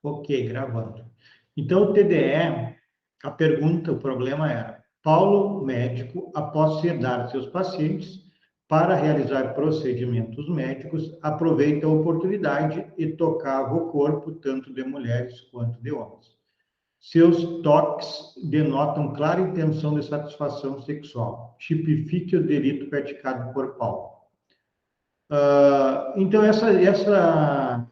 Ok, gravando. Então, o TDE, a pergunta, o problema era: Paulo, médico, após sedar seus pacientes para realizar procedimentos médicos, aproveita a oportunidade e tocava o corpo tanto de mulheres quanto de homens. Seus toques denotam clara intenção de satisfação sexual. Tipifique o delito praticado por Paulo. Então, essa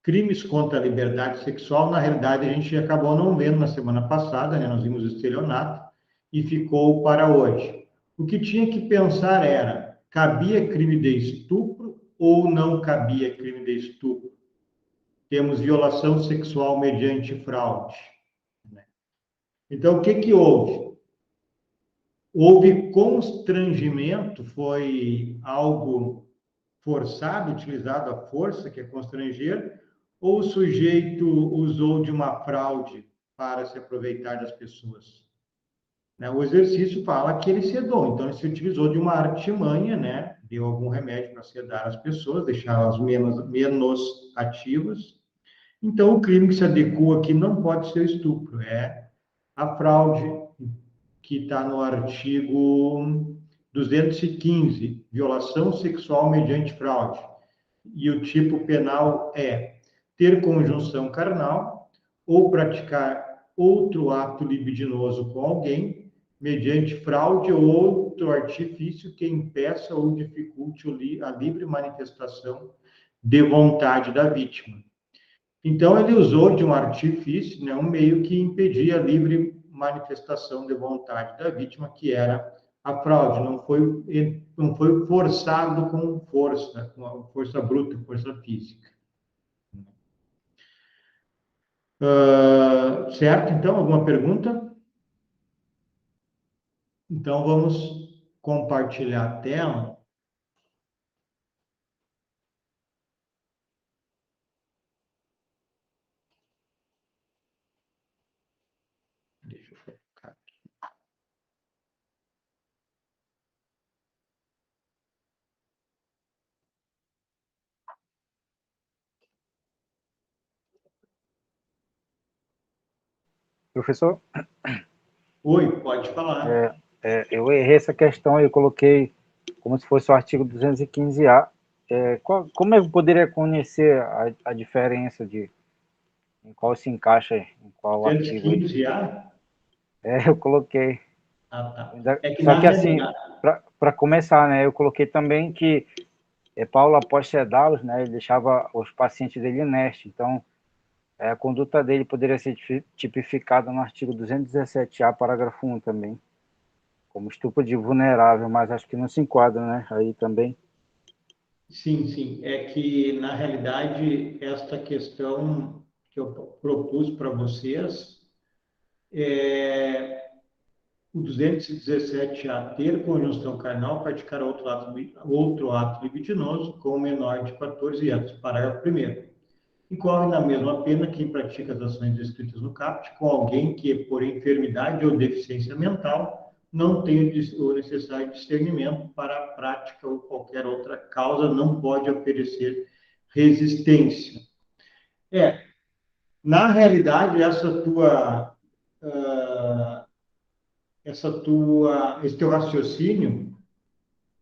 crimes contra a liberdade sexual, na realidade, a gente acabou não vendo na semana passada, né? Nós vimos estelionato e ficou para hoje. O que tinha que pensar era: cabia crime de estupro ou não cabia crime de estupro? Temos violação sexual mediante fraude. Então, o que houve? Houve constrangimento, foi algo forçado, utilizado a força, que é constranger, ou o sujeito usou de uma fraude para se aproveitar das pessoas? O exercício fala que ele sedou, então ele se utilizou de uma artimanha, né? Deu algum remédio para sedar as pessoas, deixá-las menos ativas. Então, o crime que se adequa aqui não pode ser estupro, é a fraude, que está no artigo 215, violação sexual mediante fraude. E o tipo penal é ter conjunção carnal ou praticar outro ato libidinoso com alguém mediante fraude ou outro artifício que impeça ou dificulte a livre manifestação de vontade da vítima. Então, ele usou de um artifício, né, um meio que impedia a livre manifestação de vontade da vítima, que era a fraude. Não foi forçado com força bruta, força física. Certo? Então, alguma pergunta? Então, vamos compartilhar a tela. Deixa eu focar aqui. Professor? Oi, pode falar. Eu errei essa questão, eu coloquei como se fosse o artigo 215A. Como eu poderia conhecer a diferença de em qual se encaixa em qual artigo? 215A? Eu coloquei. Ah, tá. Só que assim, para começar, né, eu coloquei também que Paulo, após sedá-los, né, ele deixava os pacientes dele inertes. Então, a conduta dele poderia ser tipificada no artigo 217A, parágrafo 1 também, como estupro de vulnerável, mas acho que não se enquadra, né, aí também. Sim, sim. É que, na realidade, esta questão que eu propus para vocês é o 217A, ter conjunção carnal, praticar outro ato libidinoso com menor de 14 anos. Parágrafo 1º. Incorre na mesma pena quem pratica as ações descritas no caput com alguém que, por enfermidade ou deficiência mental, não tem o necessário discernimento para a prática ou qualquer outra causa, não pode oferecer resistência. Na realidade, esse teu raciocínio,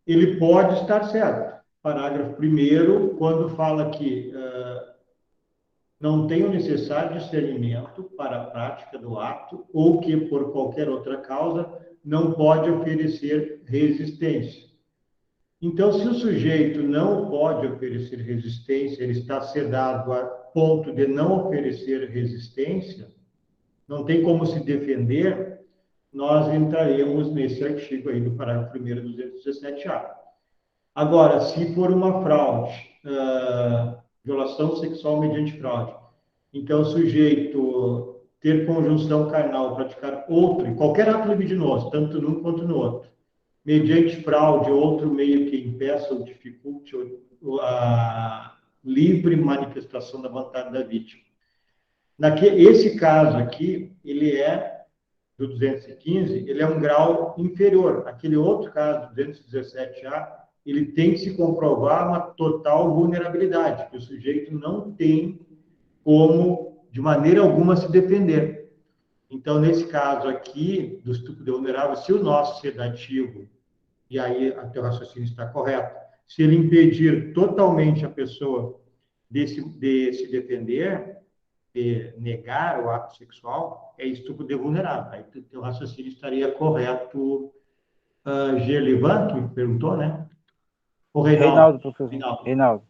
ele pode estar certo. Parágrafo 1º, quando fala que não tem o necessário discernimento para a prática do ato ou que, por qualquer outra causa, não pode oferecer resistência. Então, se o sujeito não pode oferecer resistência, ele está sedado a ponto de não oferecer resistência, não tem como se defender, nós entraremos nesse artigo aí do parágrafo 1º do 217A. Agora, se for uma fraude, violação sexual mediante fraude, então o sujeito ter conjunção carnal, praticar outro, qualquer ato libidinoso, tanto num quanto no outro, mediante fraude, outro meio que impeça ou dificulte a livre manifestação da vontade da vítima. Esse caso aqui, ele é do 215, ele é um grau inferior. Aquele outro caso, 217A, ele tem que se comprovar uma total vulnerabilidade, que o sujeito não tem como, de maneira alguma, se defender. Então, nesse caso aqui, do estupro de vulnerável, se o nosso sedativo, e aí o teu raciocínio está correto, se ele impedir totalmente a pessoa de se defender, de negar o ato sexual, é estupro de vulnerável. Aí o teu raciocínio estaria correto. Gelivan, que me perguntou, né? O Reinaldo. Reinaldo, professor. Reinaldo. Reinaldo.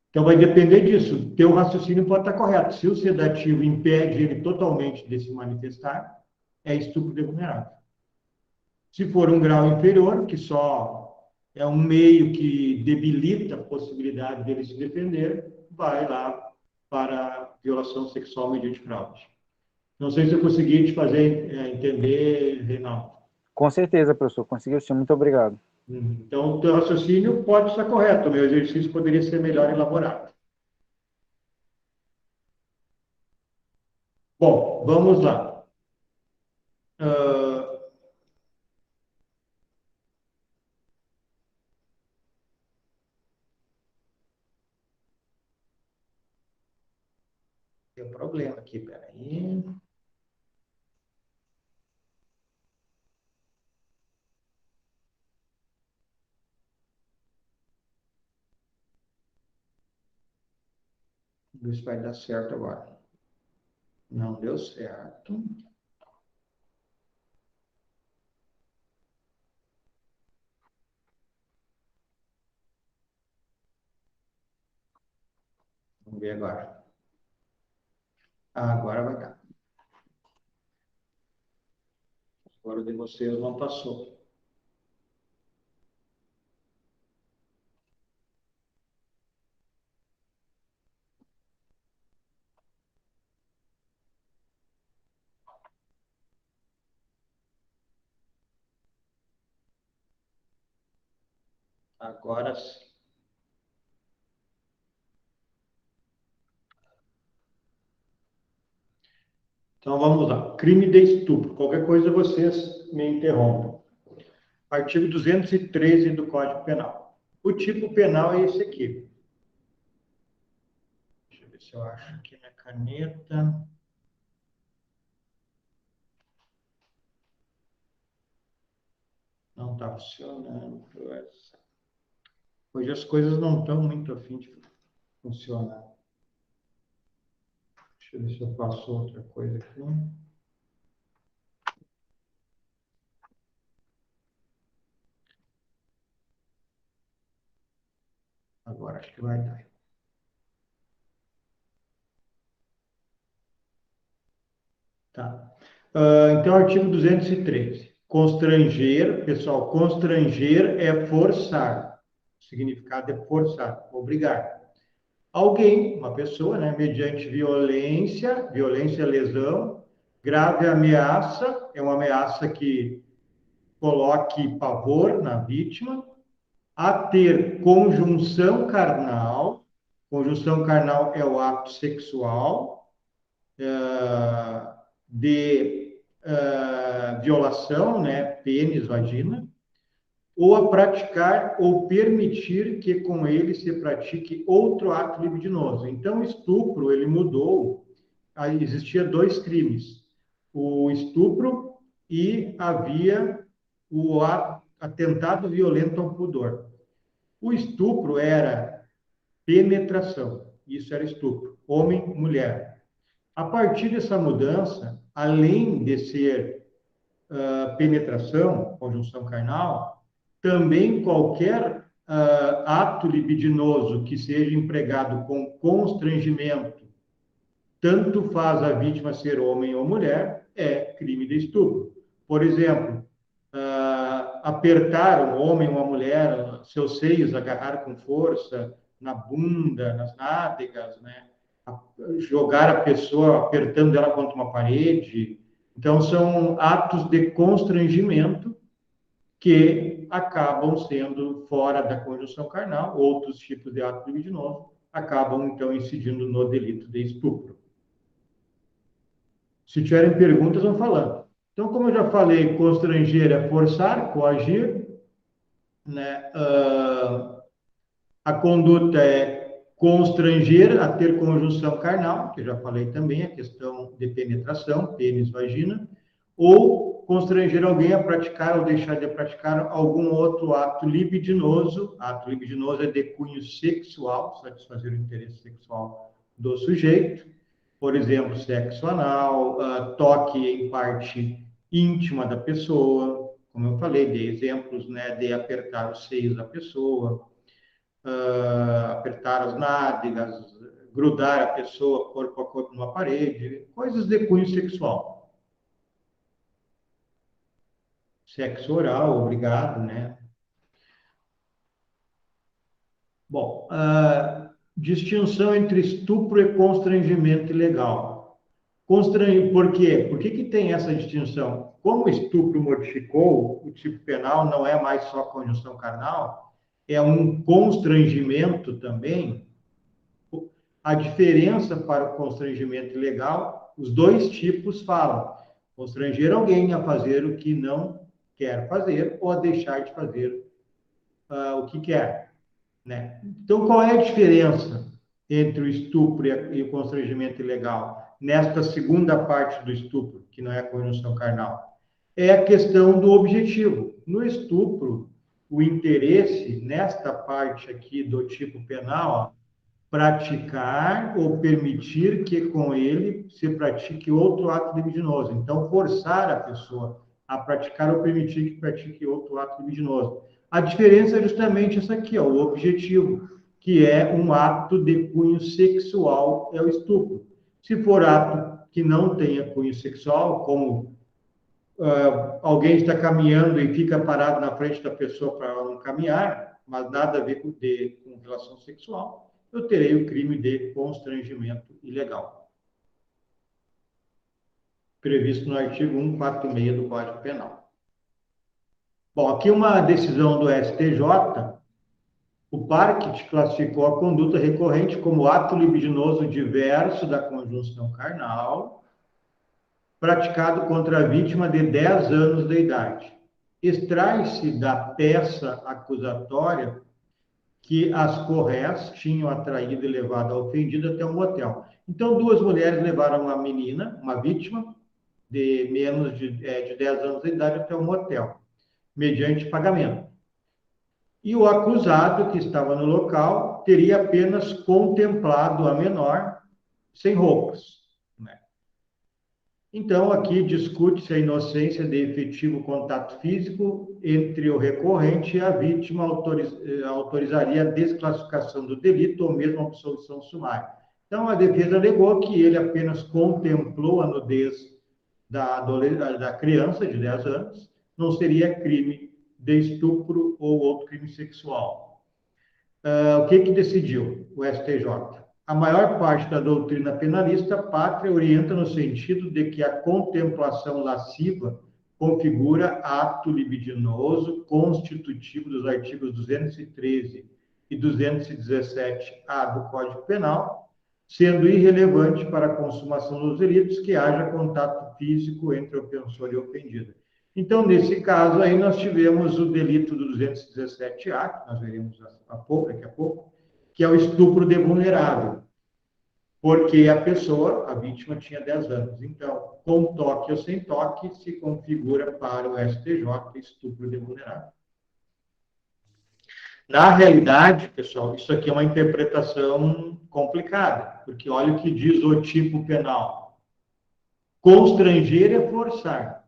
Então, vai depender disso. Teu raciocínio pode estar correto. Se o sedativo impede ele totalmente de se manifestar, é estupro de vulnerável. Se for um grau inferior, que só é um meio que debilita a possibilidade dele se defender, vai lá para violação sexual mediante fraude. Não sei se eu consegui te fazer entender, Reinaldo. Com certeza, professor. Conseguiu sim. Muito obrigado. Então, o teu raciocínio pode estar correto. O meu exercício poderia ser melhor elaborado. Bom, vamos lá. Tem um problema aqui, peraí. Vamos ver se vai dar certo agora. Não deu certo. Vamos ver agora. Agora vai dar. Agora o de vocês não passou. Agora sim. Então vamos lá. Crime de estupro. Qualquer coisa vocês me interrompam. Artigo 213 do Código Penal. O tipo penal é esse aqui. Deixa eu ver se eu acho aqui na caneta. Não está funcionando. Hoje as coisas não estão muito a fim de funcionar. Deixa eu ver se eu faço outra coisa aqui. Agora acho que vai dar. Tá. Então, artigo 213. Constranger, pessoal, constranger é forçar. O significado é forçar, obrigar. Alguém, uma pessoa, né, mediante violência, violência, lesão, grave ameaça, é uma ameaça que coloque pavor na vítima, a ter conjunção carnal é o ato sexual, de violação, né, pênis, vagina, ou a praticar ou permitir que com ele se pratique outro ato libidinoso. Então, o estupro, ele mudou, aí existia dois crimes, o estupro e havia o atentado violento ao pudor. O estupro era penetração, isso era estupro, homem, mulher. A partir dessa mudança, além de ser penetração, conjunção carnal, também qualquer ato libidinoso que seja empregado com constrangimento, tanto faz a vítima ser homem ou mulher, é crime de estupro. Por exemplo, apertar um homem ou uma mulher, seus seios, agarrar com força na bunda, nas nádegas, né? Jogar a pessoa apertando ela contra uma parede. Então, são atos de constrangimento que acabam sendo fora da conjunção carnal, outros tipos de ato libidinoso acabam, então, incidindo no delito de estupro. Se tiverem perguntas, vão falando. Então, como eu já falei, constranger é forçar, coagir, né? A conduta é Constranger a ter conjunção carnal, que eu já falei também, a questão de penetração, pênis, vagina, ou constranger alguém a praticar ou deixar de praticar algum outro ato libidinoso. Ato libidinoso é de cunho sexual, satisfazer o interesse sexual do sujeito. Por exemplo, sexo anal, toque em parte íntima da pessoa, como eu falei, de exemplos, né, de apertar os seios da pessoa, apertar as nádegas, grudar a pessoa corpo a corpo numa parede, coisas de cunho sexual. Sexo oral, obrigado, né? Bom, distinção entre estupro e constrangimento ilegal. Por quê? Por que tem essa distinção? Como o estupro modificou o tipo penal, não é mais só conjunção carnal, é um constrangimento também. A diferença para o constrangimento ilegal, os dois tipos falam: constranger alguém a fazer o que não quer fazer ou a deixar de fazer o que quer, né? Então, qual é a diferença entre o estupro e o constrangimento ilegal nesta segunda parte do estupro, que não é a conjunção carnal? É a questão do objetivo. No estupro, o interesse, nesta parte aqui do tipo penal, praticar ou permitir que com ele se pratique outro ato libidinoso. Então, forçar a pessoa a praticar ou permitir que pratique outro ato libidinoso. A diferença é justamente essa aqui, ó, o objetivo, que é um ato de cunho sexual, é o estupro. Se for ato que não tenha cunho sexual, como alguém está caminhando e fica parado na frente da pessoa para ela não caminhar, mas nada a ver com relação sexual, eu terei o crime de constrangimento ilegal, previsto no artigo 146 do Código Penal. Bom, aqui uma decisão do STJ, o parquet classificou a conduta recorrente como ato libidinoso diverso da conjunção carnal, praticado contra a vítima de 10 anos de idade. Extrai-se da peça acusatória que as corrés tinham atraído e levado a ofendida até um motel. Então, duas mulheres levaram uma menina, uma vítima, de menos de 10 anos de idade até um motel, mediante pagamento. E o acusado, que estava no local, teria apenas contemplado a menor sem roupas. Então, aqui discute-se a inocência de efetivo contato físico entre o recorrente e a vítima, autorizaria a desclassificação do delito ou mesmo a absolvição sumária. Então, a defesa alegou que ele apenas contemplou a nudez da criança de 10 anos, não seria crime de estupro ou outro crime sexual. O que decidiu o STJ? A maior parte da doutrina penalista pátria orienta no sentido de que a contemplação lasciva configura ato libidinoso constitutivo dos artigos 213 e 217-A do Código Penal, sendo irrelevante para a consumação dos delitos que haja contato físico entre ofensor e ofendido. Então, nesse caso aí, nós tivemos o delito do 217-A, que nós veremos daqui a pouco, que é o estupro de vulnerável, porque a pessoa, a vítima, tinha 10 anos. Então, com toque ou sem toque, se configura para o STJ estupro de vulnerável. Na realidade, pessoal, isso aqui é uma interpretação complicada, porque olha o que diz o tipo penal. Constranger é forçar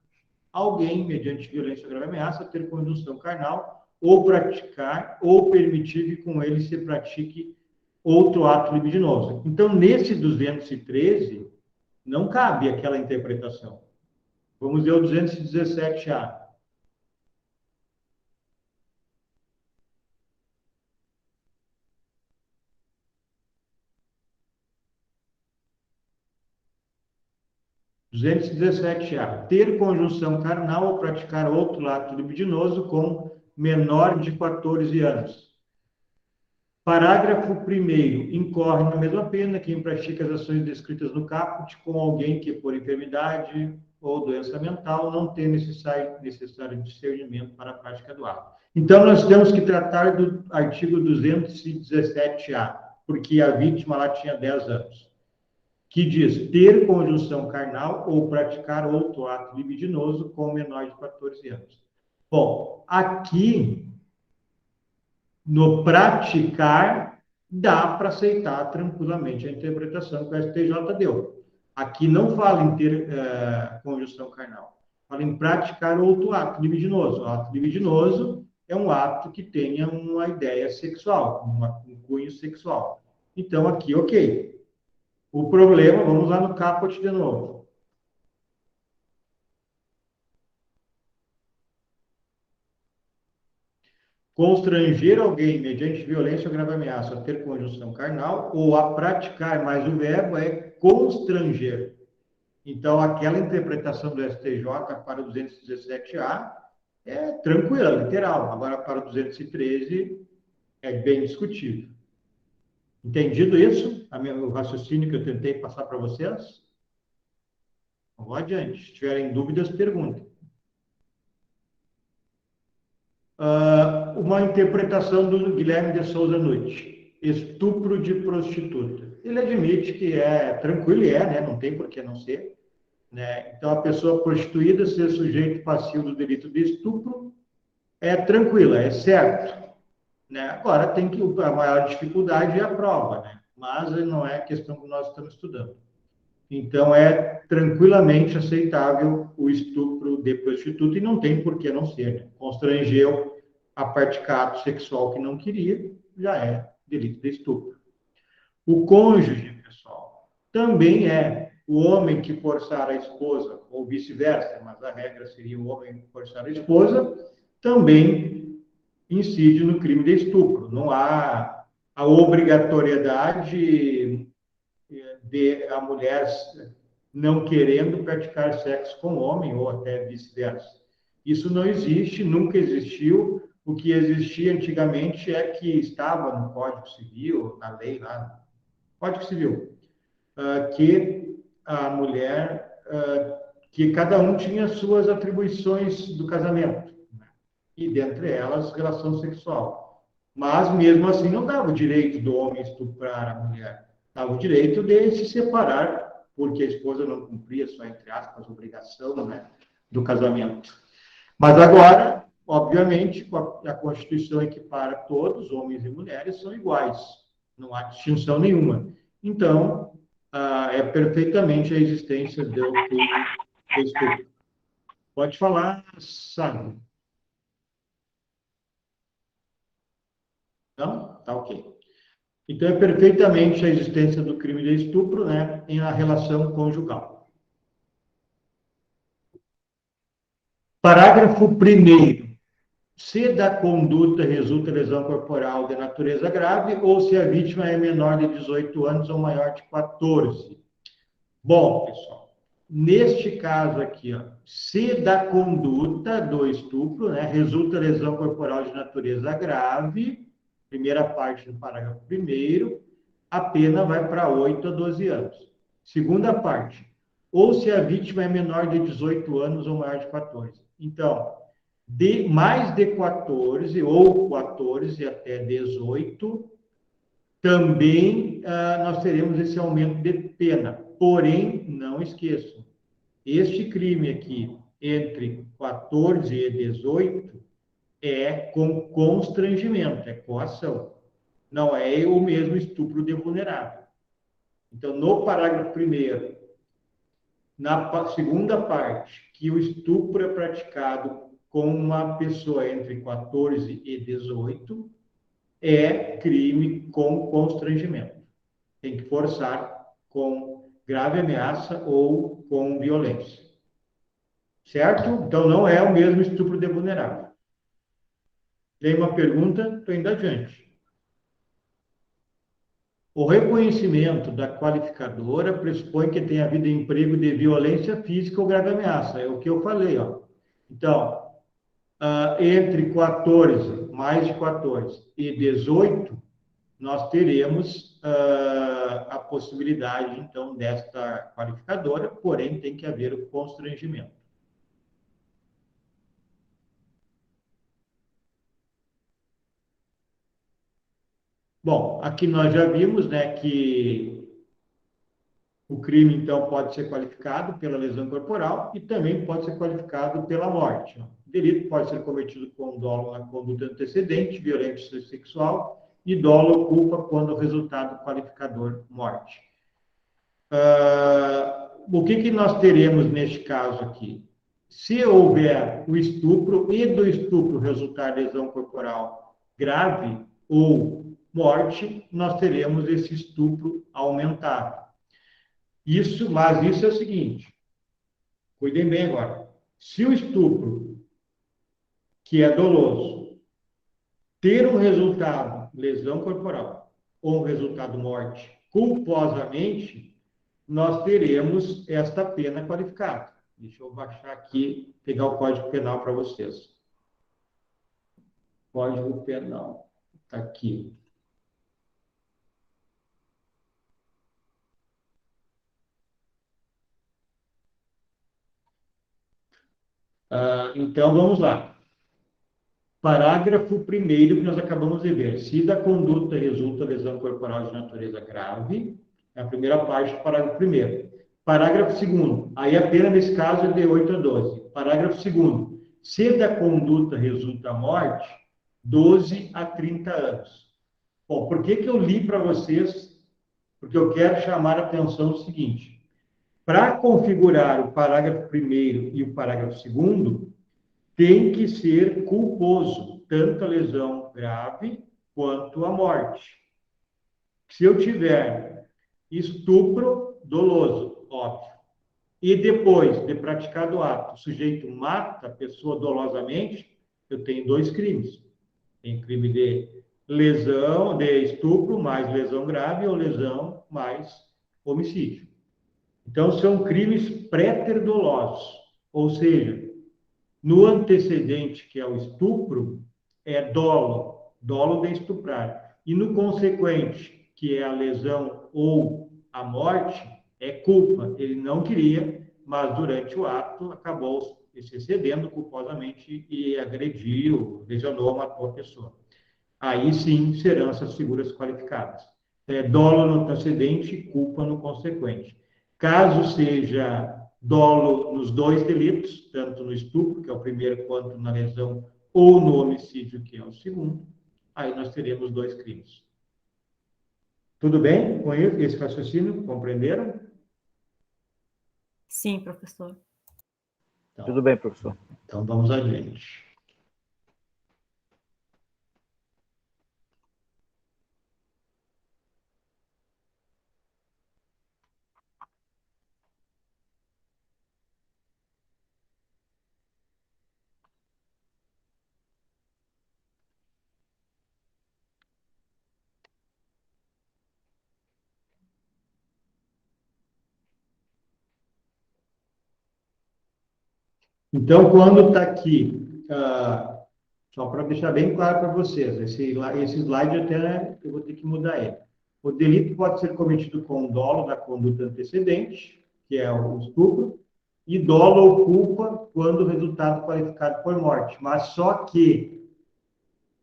alguém, mediante violência ou grave ameaça, a ter conjunção carnal, ou praticar, ou permitir que com ele se pratique outro ato libidinoso. Então, nesse 213, não cabe aquela interpretação. Vamos ver o 217-A. Ter conjunção carnal ou praticar outro ato libidinoso com menor de 14 anos. Parágrafo 1º. Incorre na mesma pena quem pratica as ações descritas no caput com alguém que, por enfermidade ou doença mental, não tem necessário discernimento para a prática do ato. Então, nós temos que tratar do artigo 217-A. porque a vítima lá tinha 10 anos, que diz ter conjunção carnal ou praticar outro ato libidinoso com menor de 14 anos. Bom, aqui, no praticar, dá para aceitar tranquilamente a interpretação que o STJ deu. Aqui não fala em ter conjunção carnal, fala em praticar outro ato libidinoso. O ato libidinoso é um ato que tenha uma ideia sexual, um cunho sexual. Então, aqui, ok. O problema, vamos lá no caput de novo. Constranger alguém mediante violência ou grave ameaça a ter conjunção carnal ou a praticar, mas o verbo é constranger. Então, aquela interpretação do STJ para o 217A é tranquila, literal. Agora, para o 213, é bem discutível. Entendido isso? O raciocínio que eu tentei passar para vocês? Vamos adiante. Se tiverem dúvidas, perguntem. Uma interpretação do Guilherme de Souza Nutti. Estupro de prostituta. Ele admite que é tranquilo, né? Não tem por que não ser. Né? Então, a pessoa prostituída ser sujeito passivo do delito de estupro é tranquila, é certo. Né? Agora, a maior dificuldade é a prova, né? Mas não é a questão que nós estamos estudando. Então, é tranquilamente aceitável o estupro de prostituta e não tem por que não ser. Né? Constrangeu a praticar ato sexual que não queria, já é delito de estupro. O cônjuge, pessoal, também é o homem que forçar a esposa, ou vice-versa, mas a regra seria o homem forçar a esposa, também incide no crime de estupro. Não há a obrigatoriedade de a mulher não querendo praticar sexo com o homem, ou até vice-versa. Isso não existe, nunca existiu. O que existia antigamente é que estava no Código Civil, na lei lá, Código Civil, que a mulher, que cada um tinha suas atribuições do casamento, né? E dentre elas, relação sexual. Mas, mesmo assim, não dava o direito do homem estuprar a mulher. Dava o direito de se separar, porque a esposa não cumpria sua, entre aspas, obrigação, né, do casamento. Mas agora, obviamente, a Constituição equipara todos, homens e mulheres, são iguais. Não há distinção nenhuma. Então, é perfeitamente a existência do estupro. Pode falar, Sandro. Não? Tá ok. Então, é perfeitamente a existência do crime de estupro, né, em a relação conjugal. Parágrafo 1º. Se da conduta resulta lesão corporal de natureza grave ou se a vítima é menor de 18 anos ou maior de 14. Bom, pessoal, neste caso aqui, ó, se da conduta do estupro, né, resulta lesão corporal de natureza grave, primeira parte do parágrafo 1º, a pena vai para 8 a 12 anos. Segunda parte, ou se a vítima é menor de 18 anos ou maior de 14. Então, de mais de 14 ou 14 até 18, também nós teremos esse aumento de pena. Porém, não esqueçam, este crime aqui, entre 14 e 18, é com constrangimento, é coação. Não é o mesmo estupro de vulnerável. Então, no parágrafo 1º, na segunda parte, que o estupro é praticado com uma pessoa entre 14 e 18, é crime com constrangimento. Tem que forçar com grave ameaça ou com violência. Certo? Então, não é o mesmo estupro de vulnerável. Tem uma pergunta? Estou indo adiante. O reconhecimento da qualificadora pressupõe que tenha havido emprego de violência física ou grave ameaça. É o que eu falei, ó. Então, entre 14, mais de 14 e 18, nós teremos a possibilidade, então, desta qualificadora, porém, tem que haver o constrangimento. Bom, aqui nós já vimos, né, que o crime, então, pode ser qualificado pela lesão corporal e também pode ser qualificado pela morte. O delito pode ser cometido com dolo na conduta antecedente, violência sexual, e dolo ou culpa quando o resultado qualificador morte. O que nós teremos neste caso aqui? Se houver o estupro e do estupro resultar lesão corporal grave ou morte, nós teremos esse estupro aumentado. Mas isso é o seguinte, cuidem bem agora. Se o estupro, que é doloso, ter um resultado, lesão corporal, ou um resultado morte, culposamente, nós teremos esta pena qualificada. Deixa eu baixar aqui, pegar o Código Penal para vocês. Código Penal, está aqui. Então, vamos lá. Parágrafo 1º que nós acabamos de ver. Se da conduta resulta lesão corporal de natureza grave, é a primeira parte do parágrafo 1º. Parágrafo 2º. Aí a pena nesse caso é de 8 a 12. Parágrafo 2º. Se da conduta resulta morte, 12 a 30 anos. Bom, por que eu li para vocês? Porque eu quero chamar a atenção do seguinte. Para configurar o parágrafo 1º e o parágrafo 2º, tem que ser culposo, tanto a lesão grave quanto a morte. Se eu tiver estupro doloso, óbvio, e depois de praticado o ato, o sujeito mata a pessoa dolosamente, eu tenho 2 crimes. Tem crime de lesão, de estupro mais lesão grave ou lesão mais homicídio. Então, são crimes préter-dolosos, ou seja, no antecedente, que é o estupro, é dolo de estuprar. E no consequente, que é a lesão ou a morte, é culpa. Ele não queria, mas durante o ato acabou se excedendo culposamente e agrediu, lesionou, matou a pessoa. Aí sim serão essas figuras qualificadas. Dolo no antecedente e culpa no consequente. Caso seja dolo nos 2 delitos, tanto no estupro, que é o primeiro, quanto na lesão, ou no homicídio, que é o segundo, aí nós teremos 2 crimes. Tudo bem com esse raciocínio? Compreenderam? Sim, professor. Então, tudo bem, professor. Então vamos adiante. Então, quando está aqui, só para deixar bem claro para vocês, esse slide até eu vou ter que mudar ele. O delito pode ser cometido com dolo da conduta antecedente, que é o estupro, e dolo ou culpa quando o resultado qualificado por morte. Mas só que,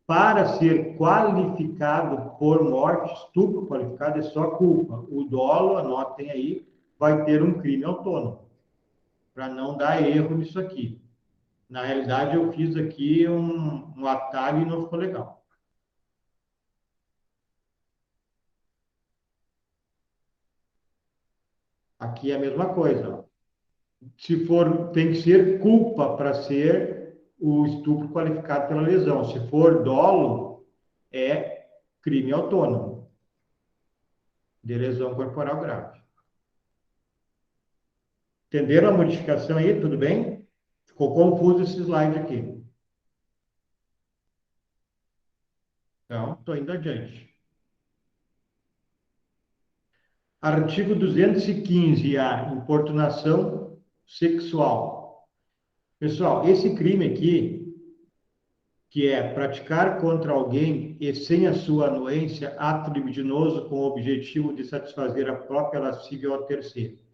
para ser qualificado por morte, estupro qualificado é só culpa. O dolo, anotem aí, vai ter um crime autônomo, para não dar erro nisso aqui. Na realidade, eu fiz aqui um atalho e não ficou legal. Aqui é a mesma coisa. Se for, tem que ser culpa para ser o estupro qualificado pela lesão. Se for dolo, é crime autônomo de lesão corporal grave. Entenderam a modificação aí? Tudo bem? Ficou confuso esse slide aqui. Então, estou indo adiante. Artigo 215-A, importunação sexual. Pessoal, esse crime aqui, que é praticar contra alguém e sem a sua anuência ato libidinoso com o objetivo de satisfazer a própria lascívia ou a terceiro.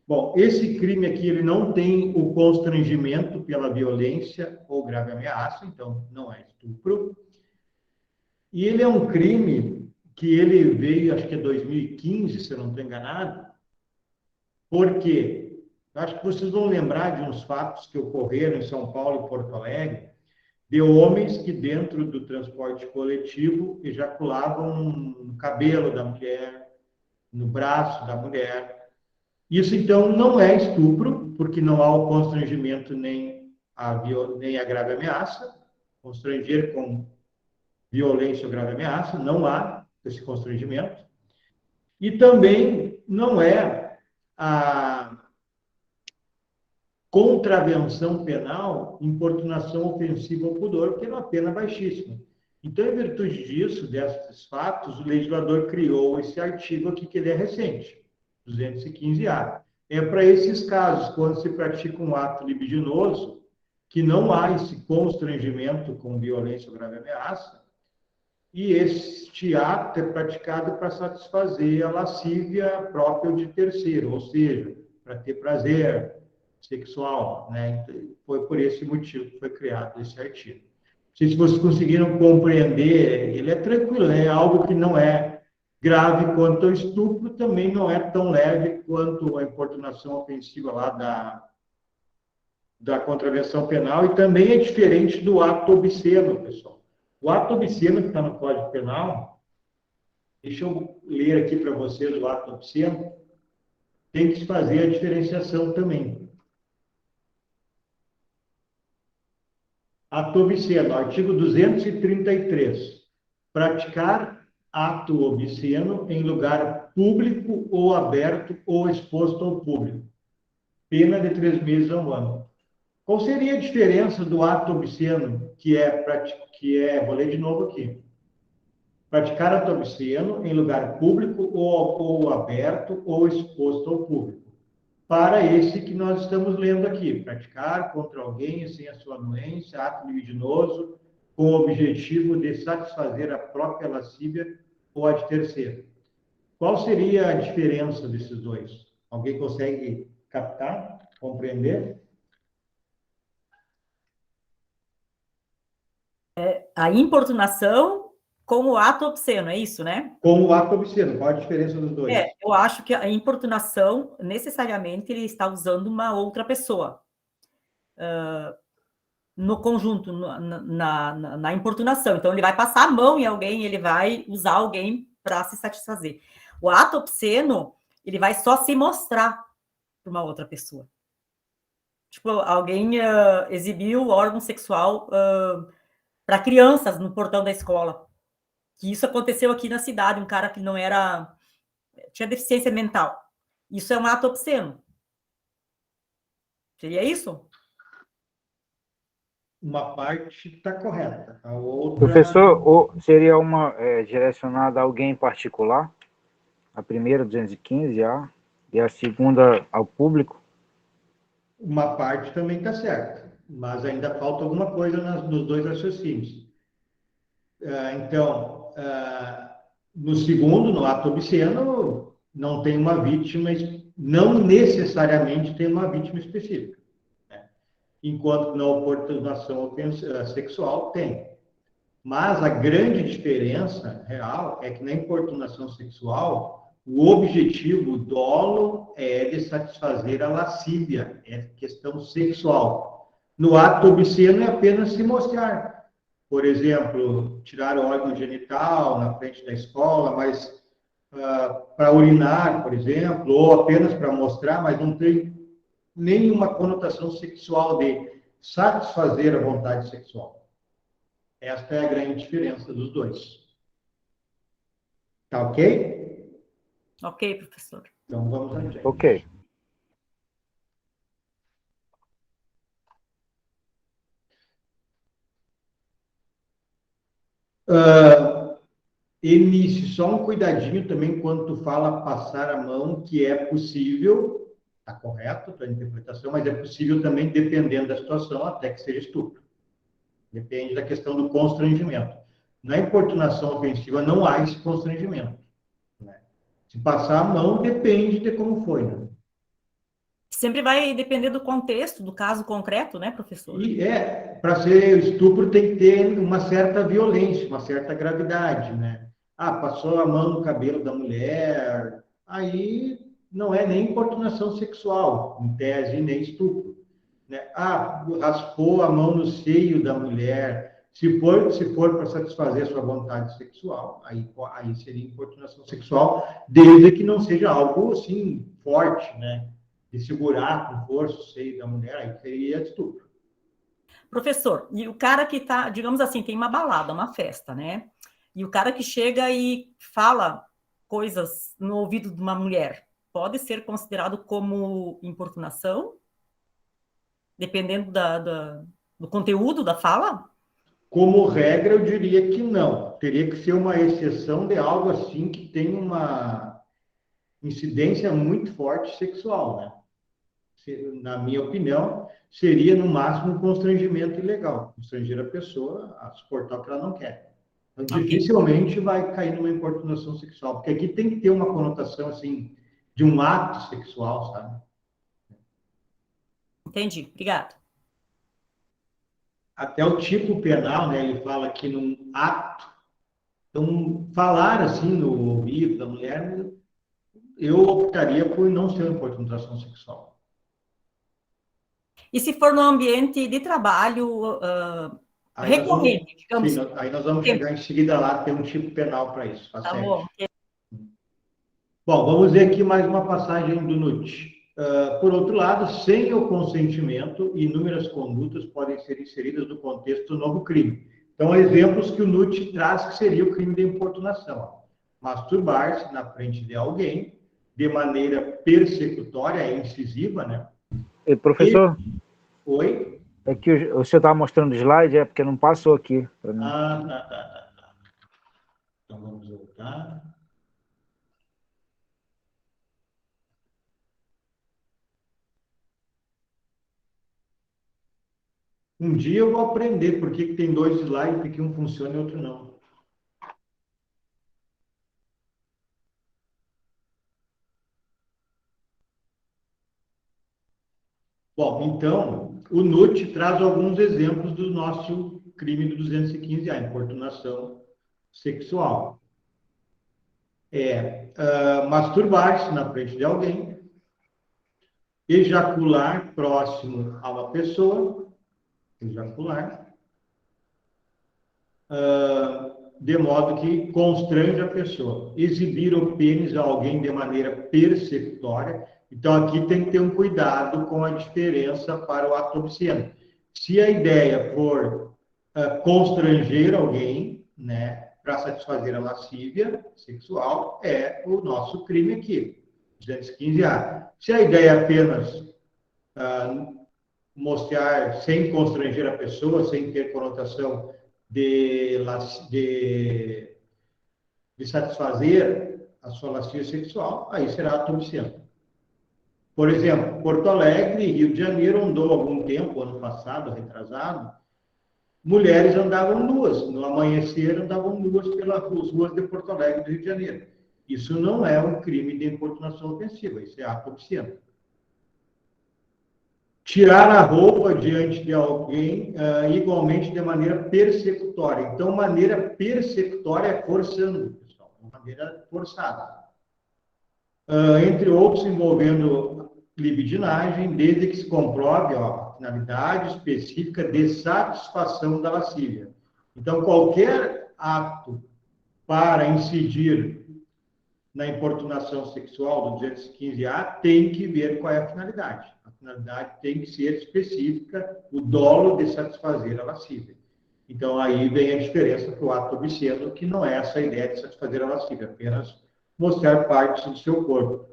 Bom, esse crime aqui, ele não tem o constrangimento pela violência ou grave ameaça, então não é estupro. E ele é um crime que ele veio, acho que é 2015, se eu não estou enganado, porque acho que vocês vão lembrar de uns fatos que ocorreram em São Paulo e Porto Alegre, de homens que dentro do transporte coletivo ejaculavam no cabelo da mulher, no braço da mulher. Isso, então, não é estupro, porque não há o constrangimento nem a grave ameaça. Constranger com violência ou grave ameaça, não há esse constrangimento. E também não é a contravenção penal, importunação ofensiva ao pudor, porque é uma pena baixíssima. Então, em virtude disso, desses fatos, o legislador criou esse artigo aqui, que ele é recente, 215-A. É para esses casos, quando se pratica um ato libidinoso, que não há esse constrangimento com violência ou grave ameaça, e este ato é praticado para satisfazer a lascívia própria de terceiro, ou seja, para ter prazer sexual, né? Foi por esse motivo que foi criado esse artigo. Não sei se vocês conseguiram compreender, ele é tranquilo, é algo que não é grave quanto ao estupro, também não é tão leve quanto a importunação ofensiva lá da contravenção penal, e também é diferente do ato obsceno, pessoal. O ato obsceno que está no Código Penal, deixa eu ler aqui para vocês o ato obsceno, tem que se fazer a diferenciação também. Ato obsceno, artigo 233. Praticar ato obsceno em lugar público ou aberto ou exposto ao público. Pena de 3 meses a 1 ano. Qual seria a diferença do ato obsceno, vou ler de novo aqui. Praticar ato obsceno em lugar público ou aberto ou exposto ao público. Para esse que nós estamos lendo aqui, praticar contra alguém sem a sua anuência, ato libidinoso, com o objetivo de satisfazer a própria lascívia ou a de terceiro. Qual seria a diferença desses dois? Alguém consegue captar, compreender? A importunação com o ato obsceno, é isso, né? Com o ato obsceno, qual a diferença dos dois? Eu acho que a importunação, necessariamente, ele está usando uma outra pessoa. No conjunto, na importunação. Então, ele vai passar a mão em alguém, ele vai usar alguém para se satisfazer. O ato obsceno, ele vai só se mostrar para uma outra pessoa. Tipo, alguém exibiu o órgão sexual para crianças no portão da escola. Que isso aconteceu aqui na cidade, um cara que não era... tinha deficiência mental. Isso é um ato obsceno. Seria isso? Uma parte está correta, a outra... Professor, seria uma direcionada a alguém em particular? A primeira, 215A, e a segunda ao público? Uma parte também está certa, mas ainda falta alguma coisa nos dois raciocínios. Então, no segundo, no ato obsceno, não tem uma vítima, não necessariamente tem uma vítima específica. Né? Enquanto na oportunação sexual tem. Mas a grande diferença real é que na importunação sexual, o objetivo, o dolo, é de satisfazer a lascívia, é questão sexual. No ato obsceno é apenas se mostrar. Por exemplo, tirar o órgão genital na frente da escola, mas para urinar, por exemplo, ou apenas para mostrar, mas não tem nenhuma conotação sexual de satisfazer a vontade sexual. Esta é a grande diferença dos dois. Tá ok? Ok, professor. Então vamos adiante. Ok. Início, só um cuidadinho também quando tu fala passar a mão, que é possível, está correto a tua interpretação, mas é possível também, dependendo da situação, até que seja estupro. Depende da questão do constrangimento. Na importunação ofensiva não há esse constrangimento. Né? Se passar a mão, depende de como foi. Né? Sempre vai depender do contexto, do caso concreto, né, professor? E para ser estupro tem que ter uma certa violência, uma certa gravidade, né? passou a mão no cabelo da mulher, aí não é nem importunação sexual, em tese, nem estupro. Né? Raspou a mão no seio da mulher. Se for para satisfazer a sua vontade sexual, aí seria importunação sexual, desde que não seja algo assim forte, né? De segurar com força o seio da mulher, aí seria estupro. Professor, e o cara que tá, digamos assim, tem uma balada, uma festa, né? E o cara que chega e fala coisas no ouvido de uma mulher, pode ser considerado como importunação? Dependendo do conteúdo da fala? Como regra, eu diria que não. Teria que ser uma exceção de algo assim que tem uma incidência muito forte sexual, né? Na minha opinião, seria no máximo um constrangimento ilegal, constranger a pessoa a suportar o que ela não quer. Então, dificilmente vai cair numa importunação sexual, porque aqui tem que ter uma conotação assim de um ato sexual, sabe? Entendi, obrigado. Até o tipo penal, né? Ele fala que num ato, então falar assim no ouvido da mulher, eu optaria por não ser uma importunação sexual. E se for no ambiente de trabalho recorrente, digamos. Sim, aí nós vamos chegar em seguida lá, ter um tipo penal para isso. Tá bom. Bom, vamos ver aqui mais uma passagem do NUT. Por outro lado, sem o consentimento, inúmeras condutas podem ser inseridas no contexto do novo crime. Então, exemplos que o NUT traz que seria o crime de importunação. Masturbar-se na frente de alguém, de maneira persecutória e incisiva, né? E, professor? Oi? É que o senhor estava mostrando o slide, é porque não passou aqui para mim. Tá. Então, vamos voltar. Um dia eu vou aprender por que tem 2 slides, porque um funciona e outro não. Bom, então, o NUT traz alguns exemplos do nosso crime do 215A, importunação sexual. Masturbar-se na frente de alguém, ejacular próximo a uma pessoa, de modo que constrange a pessoa, exibir o pênis a alguém de maneira persecutória. Então, aqui tem que ter um cuidado com a diferença para o ato obsceno. Se a ideia for constranger alguém, né, para satisfazer a lascívia sexual, é o nosso crime aqui, 215A. Se a ideia é apenas mostrar, sem constranger a pessoa, sem ter conotação de satisfazer a sua lascívia sexual, aí será ato obsceno. Por exemplo, Porto Alegre e Rio de Janeiro andou algum tempo, ano passado, retrasado, mulheres andavam nuas, no amanhecer andavam nuas pelas ruas de Porto Alegre e do Rio de Janeiro. Isso não é um crime de importunação ofensiva, isso é ato obsceno. Tirar a roupa diante de alguém, igualmente de maneira persecutória. Então, maneira persecutória é forçando, pessoal, de maneira forçada. Entre outros, envolvendo libidinagem, desde que se comprove a finalidade específica de satisfação da lascívia. Então, qualquer ato para incidir na importunação sexual do 215A tem que ver qual é a finalidade. A finalidade tem que ser específica, o dolo de satisfazer a lascívia. Então, aí vem a diferença para o ato obsceno, que não é essa ideia de satisfazer a lascívia, apenas mostrar partes do seu corpo.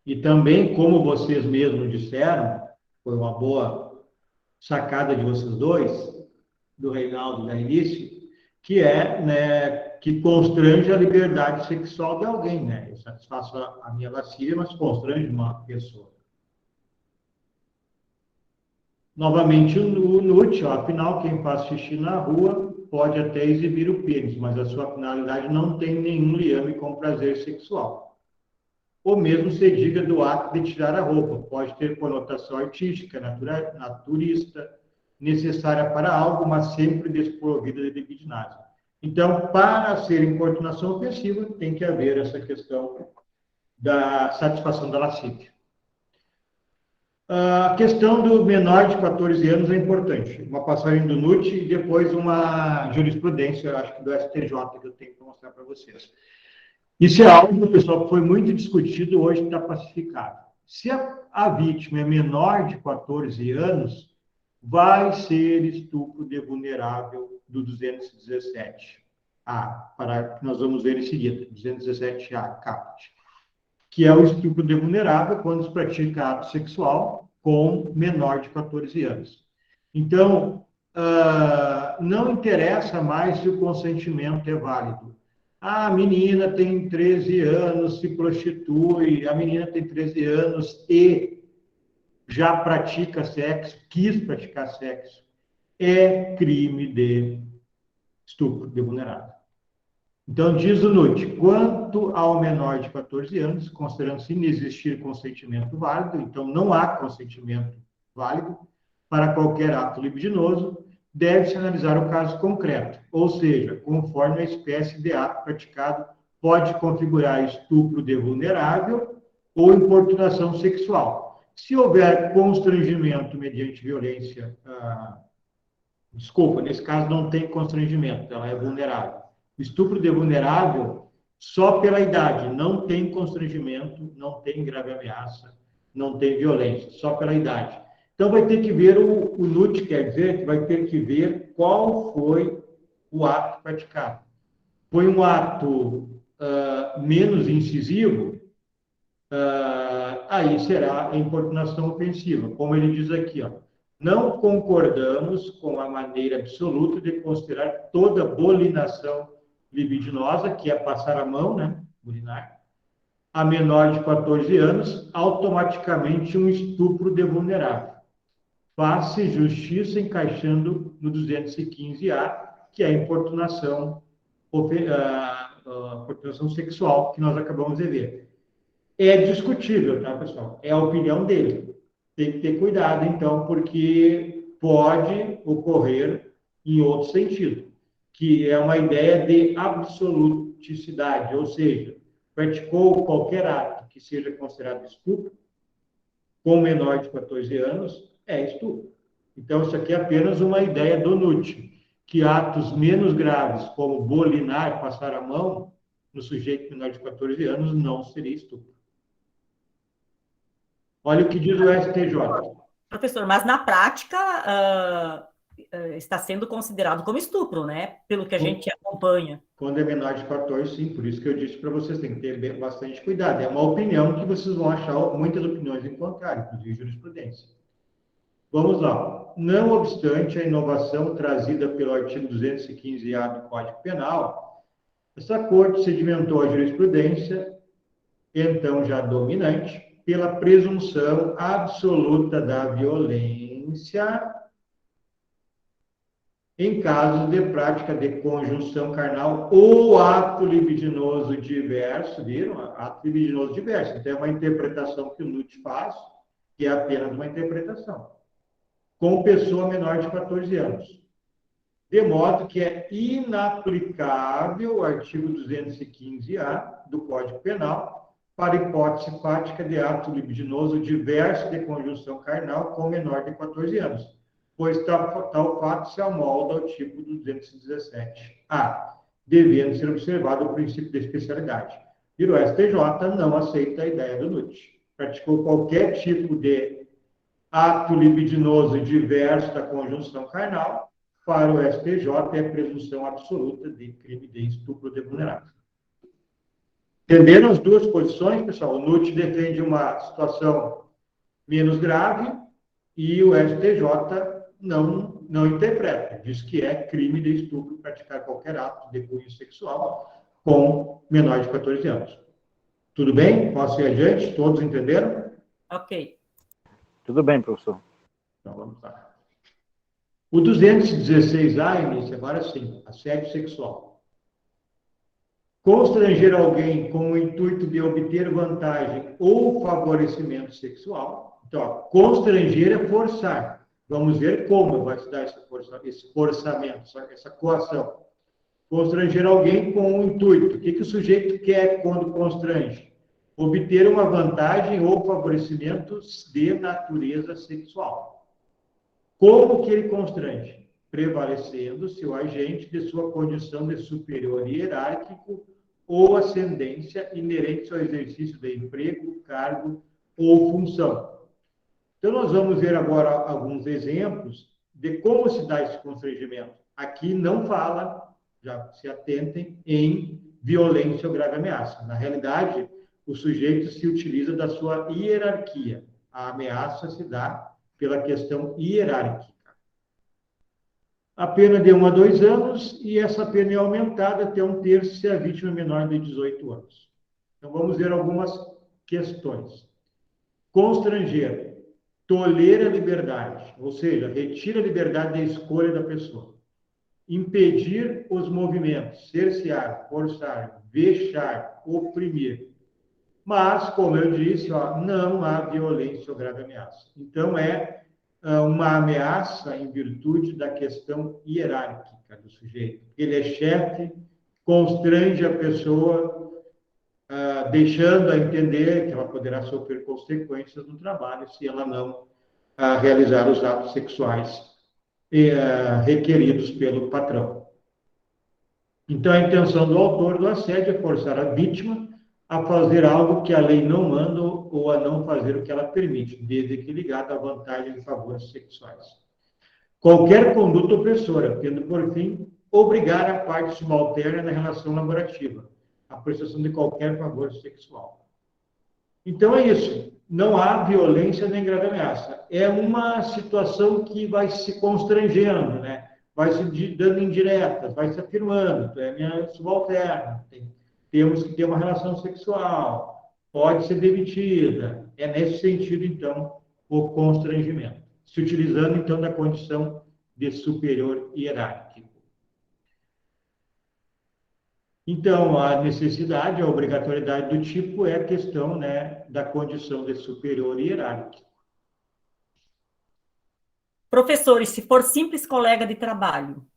E também, como vocês mesmos disseram, foi uma boa sacada de vocês dois, do Reinaldo da início, que é, né, que constrange a liberdade sexual de alguém, né? Eu satisfaço a minha lascívia, mas constrange uma pessoa. Novamente, o NUT, afinal, quem faz xixi na rua pode até exibir o pênis, mas a sua finalidade não tem nenhum liame com prazer sexual. Ou mesmo se diga do ato de tirar a roupa, pode ter conotação artística, naturista, necessária para algo, mas sempre desprovida de libidinagem. Então, para ser importunação ofensiva, tem que haver essa questão da satisfação da lascívia. A questão do menor de 14 anos é importante. Uma passagem do NUT e depois uma jurisprudência, acho que do STJ, que eu tenho para mostrar para vocês. Isso é algo, pessoal, que foi muito discutido, hoje está pacificado. Se a vítima é menor de 14 anos, vai ser estupro de vulnerável do 217A, para que nós vamos ver em seguida, 217A, caput, que é o estupro de vulnerável quando se pratica ato sexual com menor de 14 anos. Então, não interessa mais se o consentimento é válido. A menina tem 13 anos, se prostitui, a menina tem 13 anos e já pratica sexo, quis praticar sexo, é crime de estupro de vulnerável. Então, diz o NUT, quanto ao menor de 14 anos, considerando-se inexistir consentimento válido, então não há consentimento válido para qualquer ato libidinoso, deve-se analisar o caso concreto, ou seja, conforme a espécie de ato praticado, pode configurar estupro de vulnerável ou importunação sexual. Se houver constrangimento mediante violência, desculpa, nesse caso não tem constrangimento, ela é vulnerável. Estupro de vulnerável, só pela idade, não tem constrangimento, não tem grave ameaça, não tem violência, só pela idade. Então, vai ter que ver, o NUT quer dizer que vai ter que ver qual foi o ato praticado. Foi um ato menos incisivo, aí será a importunação ofensiva, como ele diz aqui, ó. Não concordamos com a maneira absoluta de considerar toda bolinação libidinosa, que é passar a mão, né, bolinar, a menor de 14 anos, automaticamente um estupro de vulnerável. Faz-se justiça encaixando no 215A, que é a importunação sexual, que nós acabamos de ver. É discutível, tá, pessoal? É a opinião dele. Tem que ter cuidado, então, porque pode ocorrer em outro sentido, que é uma ideia de absoluticidade, ou seja, praticou qualquer ato que seja considerado estupro, com menor de 14 anos, é estupro. Então, isso aqui é apenas uma ideia do NUT, que atos menos graves, como bolinar, passar a mão, no sujeito menor de 14 anos, não seria estupro. Olha o que diz o STJ. Professor, mas na prática está sendo considerado como estupro, né? Pelo que a gente acompanha. Quando é menor de 14, sim, por isso que eu disse para vocês, tem que ter bastante cuidado. É uma opinião que vocês vão achar muitas opiniões em contrário, inclusive jurisprudência. Vamos lá. Não obstante a inovação trazida pelo artigo 215-A do Código Penal, essa Corte sedimentou a jurisprudência, então já dominante, pela presunção absoluta da violência em casos de prática de conjunção carnal ou ato libidinoso diverso, viram? Ato libidinoso diverso. Então, é uma interpretação que o NUT faz, que é apenas uma interpretação, com pessoa menor de 14 anos. De modo que é inaplicável o artigo 215-A do Código Penal para hipótese fática de ato libidinoso diverso de conjunção carnal com menor de 14 anos, pois tal fato se amolda ao tipo do 217-A, devendo ser observado o princípio de especialidade. E o STJ não aceita a ideia do NUT. Praticou qualquer tipo de ato libidinoso diverso da conjunção carnal, para o STJ é presunção absoluta de crime de estupro de vulnerável. Entenderam as duas posições, pessoal? O NUT defende uma situação menos grave e o STJ não interpreta. Diz que é crime de estupro praticar qualquer ato de cunho sexual com menor de 14 anos. Tudo bem? Posso ir adiante? Todos entenderam? Ok. Tudo bem, professor. Então, vamos lá. O 216A inicia agora sim, assédio sexual. Constranger alguém com o intuito de obter vantagem ou favorecimento sexual. Então, ó, constranger é forçar. Vamos ver como vai se dar esse forçamento, essa coação. Constranger alguém com o intuito. O que o sujeito quer quando constrange? Obter uma vantagem ou favorecimentos de natureza sexual. Como que ele constrange? Prevalecendo-se o agente de sua condição de superior hierárquico ou ascendência inerente ao exercício de emprego, cargo ou função. Então, nós vamos ver agora alguns exemplos de como se dá esse constrangimento. Aqui não fala, já se atentem, em violência ou grave ameaça. Na realidade, o sujeito se utiliza da sua hierarquia. A ameaça se dá pela questão hierárquica. A pena de 1 a 2 anos e essa pena é aumentada até 1/3 se a vítima é menor de 18 anos. Então, vamos ver algumas questões. Constranger, tolher a liberdade, ou seja, retira a liberdade da escolha da pessoa. Impedir os movimentos, cercear, forçar, vexar, oprimir. Mas, como eu disse, não há violência ou grave ameaça. Então, é uma ameaça em virtude da questão hierárquica do sujeito. Ele é chefe, constrange a pessoa, deixando-a entender que ela poderá sofrer consequências no trabalho se ela não realizar os atos sexuais requeridos pelo patrão. Então, a intenção do autor do assédio é forçar a vítima a fazer algo que a lei não manda ou a não fazer o que ela permite, desde que ligado a vantagens e favores sexuais. Qualquer conduta opressora, tendo por fim obrigar a parte subalterna na relação laborativa, a prestação de qualquer favor sexual. Então é isso. Não há violência nem grave ameaça. É uma situação que vai se constrangendo, né? Vai se dando indiretas, vai se afirmando. Tu é minha subalterna. Temos que ter uma relação sexual. Pode ser demitida. É nesse sentido, então, o constrangimento. Se utilizando, então, da condição de superior hierárquico. Então, a necessidade, a obrigatoriedade do tipo é a questão, né, da condição de superior hierárquico. Professores, se for simples colega de trabalho.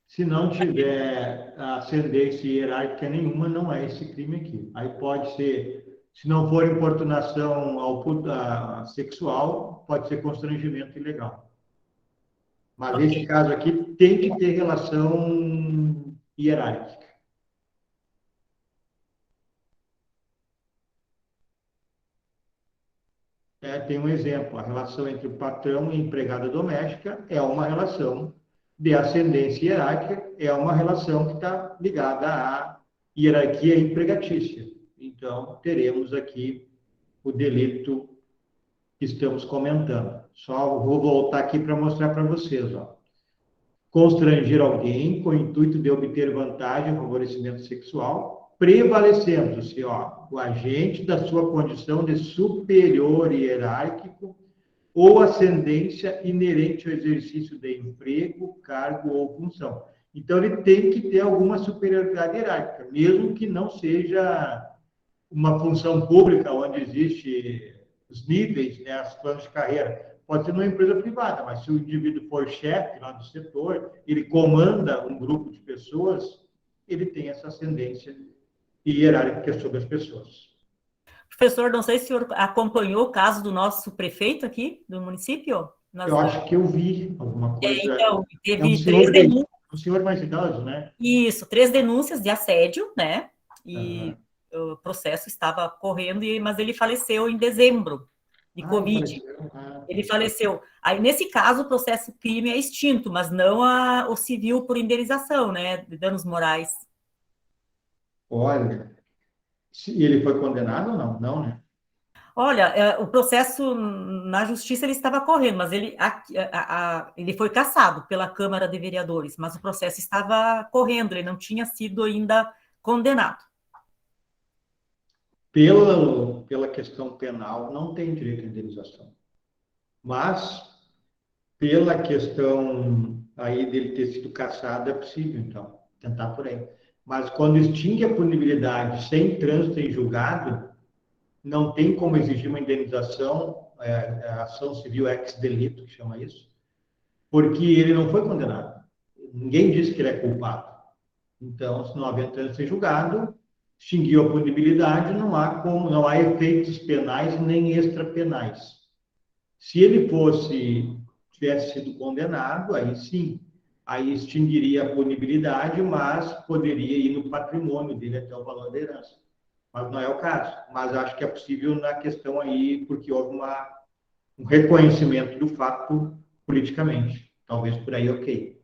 Se não tiver ascendência hierárquica nenhuma, não é esse crime aqui. Aí pode ser, se não for importunação sexual, pode ser constrangimento ilegal. Mas nesse caso aqui tem que ter relação hierárquica. Tem um exemplo, a relação entre o patrão e empregada doméstica é uma relação de ascendência hierárquica, é uma relação que está ligada à hierarquia empregatícia. Então, teremos aqui o delito que estamos comentando. Só vou voltar aqui para mostrar para vocês. Constranger alguém com o intuito de obter vantagem ou favorecimento sexual, prevalecendo-se o agente da sua condição de superior hierárquico ou ascendência inerente ao exercício de emprego, cargo ou função. Então, ele tem que ter alguma superioridade hierárquica, mesmo que não seja uma função pública onde existe os níveis, né, as planos de carreira. Pode ser numa empresa privada, mas se o indivíduo for chefe lá do setor, ele comanda um grupo de pessoas, ele tem essa ascendência hierárquica sobre as pessoas. Professor, não sei se o senhor acompanhou o caso do nosso prefeito aqui, do município? Eu acho que eu vi alguma coisa. Então, teve um 3 denúncias. Um senhor mais idoso, né? Isso, 3 denúncias de assédio, né? E o processo estava correndo, mas ele faleceu em dezembro de Covid. Ele faleceu. Aí, nesse caso, o processo crime é extinto, mas não o civil por indenização, né? De danos morais. Olha, e ele foi condenado ou não? Não, né? Olha, o processo na justiça ele estava correndo, mas ele foi cassado pela Câmara de Vereadores, mas o processo estava correndo, ele não tinha sido ainda condenado. Pela questão penal, não tem direito à indenização. Mas, pela questão aí dele ter sido cassado, é possível, então, tentar por aí. Mas quando extingue a punibilidade sem trânsito em julgado, não tem como exigir uma indenização, ação civil ex delito, que chama isso, porque ele não foi condenado. Ninguém disse que ele é culpado. Então, se não havendo ser julgado, extinguiu a punibilidade, não há efeitos penais nem extrapenais. Se ele tivesse sido condenado, aí sim, aí extinguiria a punibilidade, mas poderia ir no patrimônio dele até o valor da herança. Mas não é o caso. Mas acho que é possível na questão aí, porque houve um reconhecimento do fato politicamente. Talvez por aí, ok.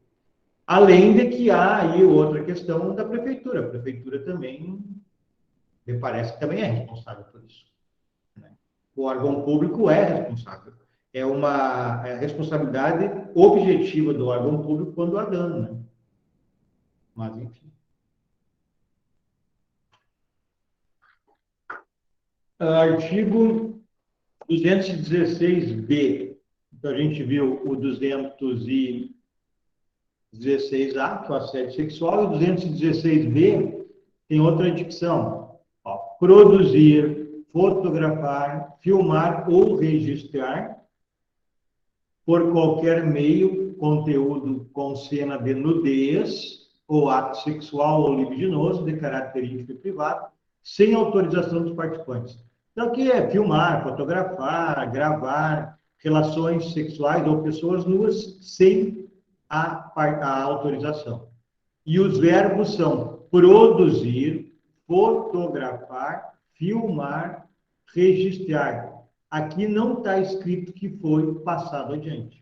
Além de que há aí outra questão da prefeitura. A prefeitura também, me parece que também é responsável por isso. Né? O órgão público é responsável. É uma responsabilidade objetiva do órgão público quando há dano. Né? Mas, enfim. Artigo 216b. Então, a gente viu o 216A, que é o assédio sexual, e o 216b tem outra dicção. Ó, produzir, fotografar, filmar ou registrar por qualquer meio conteúdo com cena de nudez ou ato sexual ou libidinoso de caráter íntimo e privado, sem autorização dos participantes. Então, aqui é filmar, fotografar, gravar relações sexuais ou pessoas nuas sem a autorização. E os verbos são produzir, fotografar, filmar, registrar. Aqui não está escrito que foi passado adiante.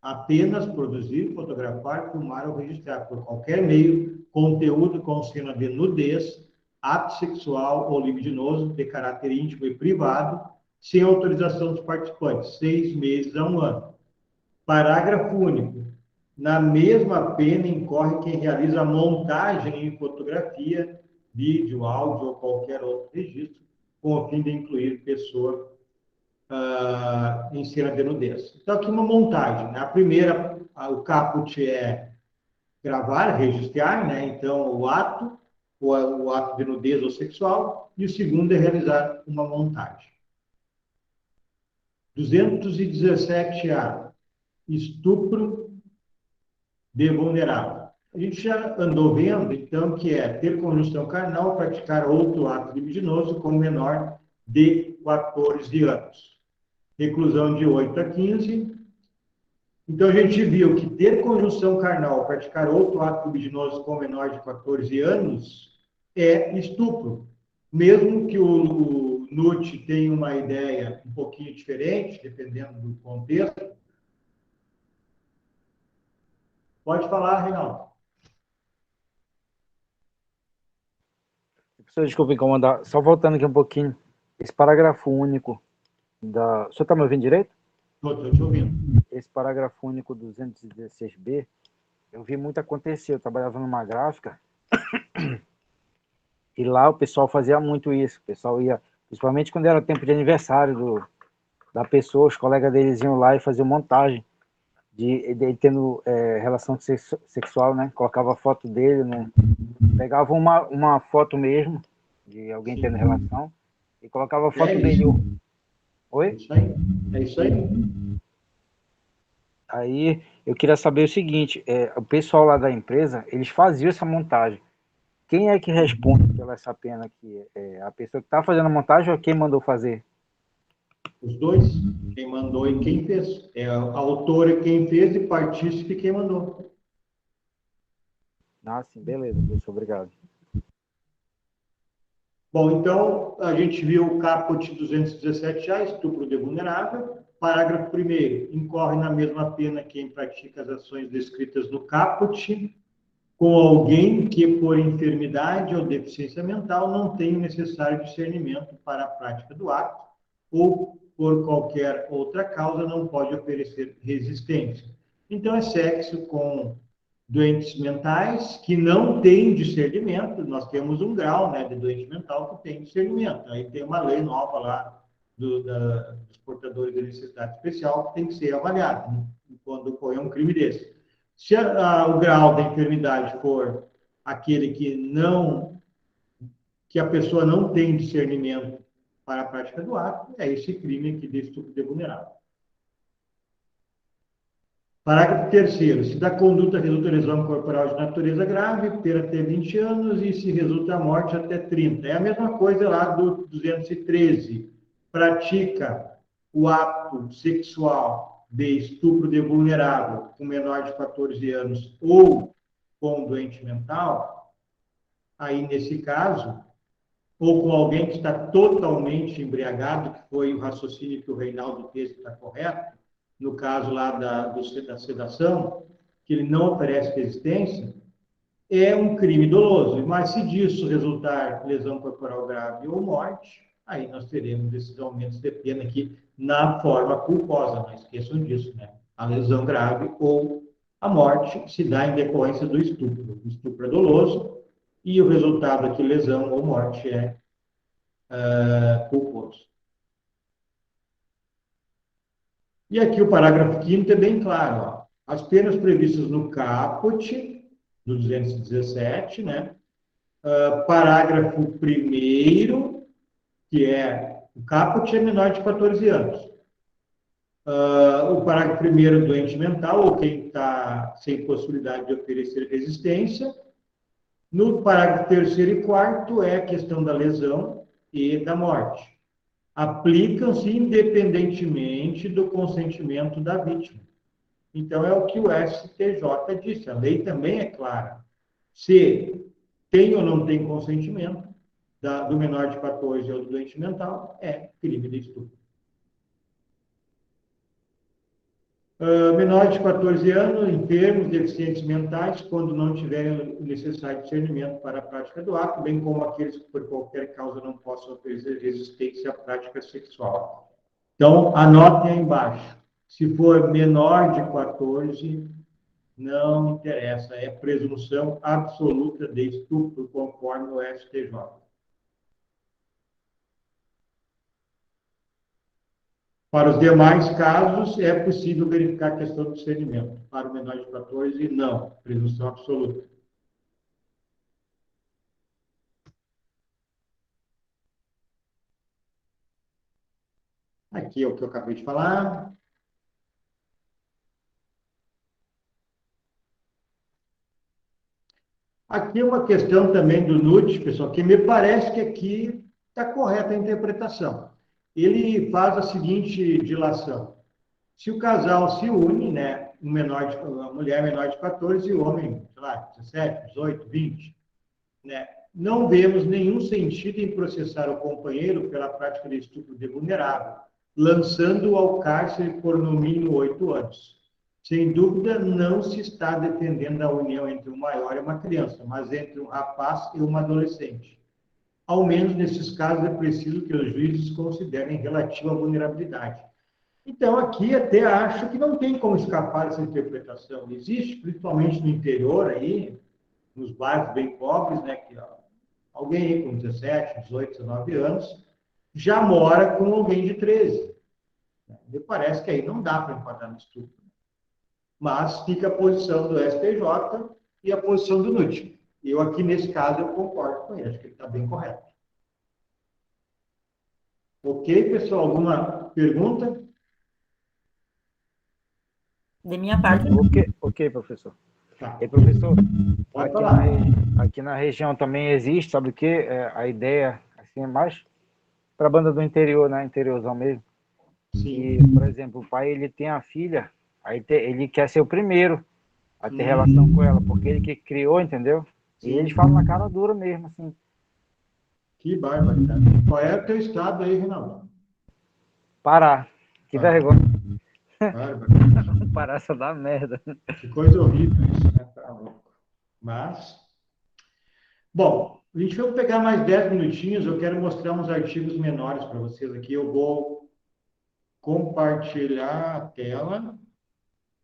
Apenas produzir, fotografar, filmar ou registrar por qualquer meio conteúdo com cena de nudez, ato sexual ou libidinoso de caráter íntimo e privado, sem autorização dos participantes, 6 meses a 1 ano. Parágrafo único. Na mesma pena incorre quem realiza a montagem em fotografia, vídeo, áudio ou qualquer outro registro, com o fim de incluir pessoa em cena de nudez. Então, aqui uma montagem. Né? A primeira, o caput é gravar, registrar, né? Então, o ato de nudez ou sexual, e o segundo é realizar uma montagem. 217A, estupro de vulnerável. A gente já andou vendo, então, que é ter conjunção carnal, praticar outro ato libidinoso com menor de 14 anos. Reclusão de 8 a 15. Então, a gente viu que ter conjunção carnal, praticar outro ato libidinoso com menor de 14 anos, é estupro. Mesmo que o NUT tenha uma ideia um pouquinho diferente, dependendo do contexto. Pode falar, Reinaldo. Professor, desculpa incomodar. Só voltando aqui um pouquinho. Esse parágrafo único da... O senhor está me ouvindo direito? Estou te ouvindo. Esse parágrafo único 216b, eu vi muito acontecer. Eu trabalhava numa gráfica e lá o pessoal fazia muito isso. O pessoal ia, principalmente quando era tempo de aniversário da pessoa, os colegas deles iam lá e faziam montagem de tendo relação sexual, né? Colocava a foto dele, pegava uma foto mesmo de alguém tendo relação e colocava a foto dele. Oi? É isso aí. É isso aí. Aí eu queria saber o seguinte, o pessoal lá da empresa, eles faziam essa montagem. Quem é que responde pela essa pena aqui? A pessoa que está fazendo a montagem ou quem mandou fazer? Os dois, quem mandou e quem fez. É a autora quem fez e partícipe quem mandou. Ah, sim, beleza, professor, obrigado. Bom, então, a gente viu o caput 217A, estupro de vulnerável. Parágrafo 1º, incorre na mesma pena quem pratica as ações descritas no caput com alguém que, por enfermidade ou deficiência mental, não tem o necessário discernimento para a prática do ato ou, por qualquer outra causa, não pode oferecer resistência. Então, é sexo com doentes mentais que não têm discernimento. Nós temos um grau, né, de doente mental que tem discernimento. Aí tem uma lei nova lá dos portadores de necessidade especial que tem que ser avaliado, né, quando ocorrer um crime desse. Se o grau da enfermidade for aquele que a pessoa não tem discernimento para a prática do ato, é esse crime aqui de estupro de vulnerável. Parágrafo 3º. Se da conduta resulta lesão corporal de natureza grave, ter até 20 anos, e se resulta a morte, até 30. É a mesma coisa lá do 213. Pratica o ato sexual de estupro de vulnerável com menor de 14 anos ou com doente mental, aí nesse caso, ou com alguém que está totalmente embriagado, que foi o raciocínio que o Reinaldo fez, que está correto, no caso lá da sedação, que ele não oferece resistência, é um crime doloso. Mas se disso resultar lesão corporal grave ou morte, aí nós teremos esses aumentos de pena aqui na forma culposa, não esqueçam disso, né? A lesão grave ou a morte se dá em decorrência do estupro. O estupro é doloso e o resultado aqui, lesão ou morte, é culposo. E aqui o parágrafo 5º é bem claro. Ó. As penas previstas no caput, do 217, né? Parágrafo 1º, que é o caput é menor de 14 anos. O parágrafo 1º, doente mental, ou quem está sem possibilidade de oferecer resistência. No parágrafo 3º e 4º é a questão da lesão e da morte. Aplicam-se independentemente do consentimento da vítima. Então, é o que o STJ disse. A lei também é clara. Se tem ou não tem consentimento do menor de 14 ou do doente mental, é crime de estupro. Menores de 14 anos, enfermos, deficientes mentais, quando não tiverem o necessário discernimento para a prática do ato, bem como aqueles que, por qualquer causa, não possam oferecer resistência à prática sexual. Então, anotem aí embaixo. Se for menor de 14, não interessa, é presunção absoluta de estupro, conforme o STJ. Para os demais casos, é possível verificar a questão do discernimento. Para o menor de 14, não, presunção absoluta. Aqui é o que eu acabei de falar. Aqui é uma questão também do NUT, pessoal, que me parece que aqui está correta a interpretação. Ele faz a seguinte dilação. Se o casal se une, né, uma mulher menor de 14 e o homem, sei lá, 17, 18, 20, né, não vemos nenhum sentido em processar o companheiro pela prática de estupro de vulnerável, lançando-o ao cárcere por no mínimo 8 anos. Sem dúvida, não se está defendendo a união entre um maior e uma criança, mas entre um rapaz e uma adolescente. Ao menos nesses casos é preciso que os juízes considerem relativo à vulnerabilidade. Então, aqui até acho que não tem como escapar dessa interpretação. Existe, principalmente no interior, aí, nos bairros bem pobres, né, que alguém aí com 17, 18, 19 anos já mora com alguém de 13. Me parece que aí não dá para enquadrar no estupro. Mas fica a posição do STJ e a posição do NUT. Eu aqui, nesse caso, eu concordo com ele. Acho que ele está bem correto. Ok, pessoal? Alguma pergunta? De minha parte. Ok, professor. Tá. E, professor, Pode falar. aqui na região também existe, sabe o quê? A ideia, assim, é mais para a banda do interior, né? Interiorzão mesmo. Sim. E, por exemplo, o pai, ele tem a filha, aí ele quer ser o primeiro a ter relação com ela, porque ele que criou, entendeu? Sim. E eles falam na cara dura mesmo, assim. Que barbaridade. Qual é o teu estado aí, Reinaldo? Pará. Que Pará. vergonha. Barbaridade. Pará só dá merda. Que coisa horrível isso, né? Tá louco. Mas, bom, a gente vai pegar mais 10 minutinhos. Eu quero mostrar uns artigos menores para vocês aqui. Eu vou compartilhar a tela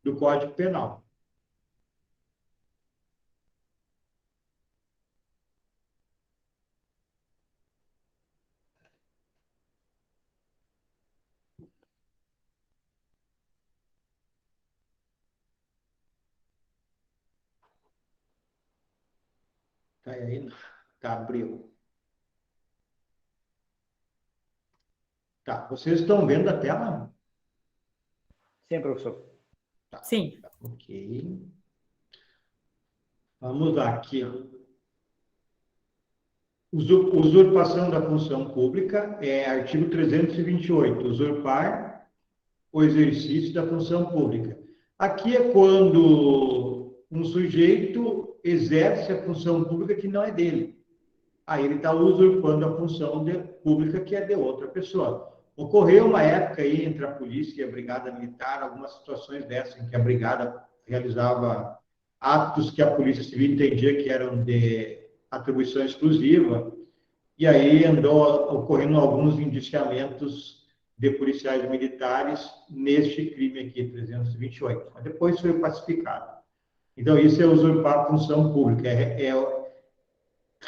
do Código Penal. Tá aí, Gabriel. Tá, vocês estão vendo a tela? Sim, professor. Sim. Ok. Vamos lá, aqui. Usurpação da função pública é artigo 328, usurpar o exercício da função pública. Aqui é quando um sujeito exerce a função pública que não é dele. Aí ele está usurpando a função pública que é de outra pessoa. Ocorreu uma época aí entre a polícia e a brigada militar, algumas situações dessas em que a brigada realizava atos que a polícia civil entendia que eram de atribuição exclusiva, e aí andou ocorrendo alguns indiciamentos de policiais militares neste crime aqui, 328. Mas depois foi pacificado. Então, isso é usurpar a função pública, é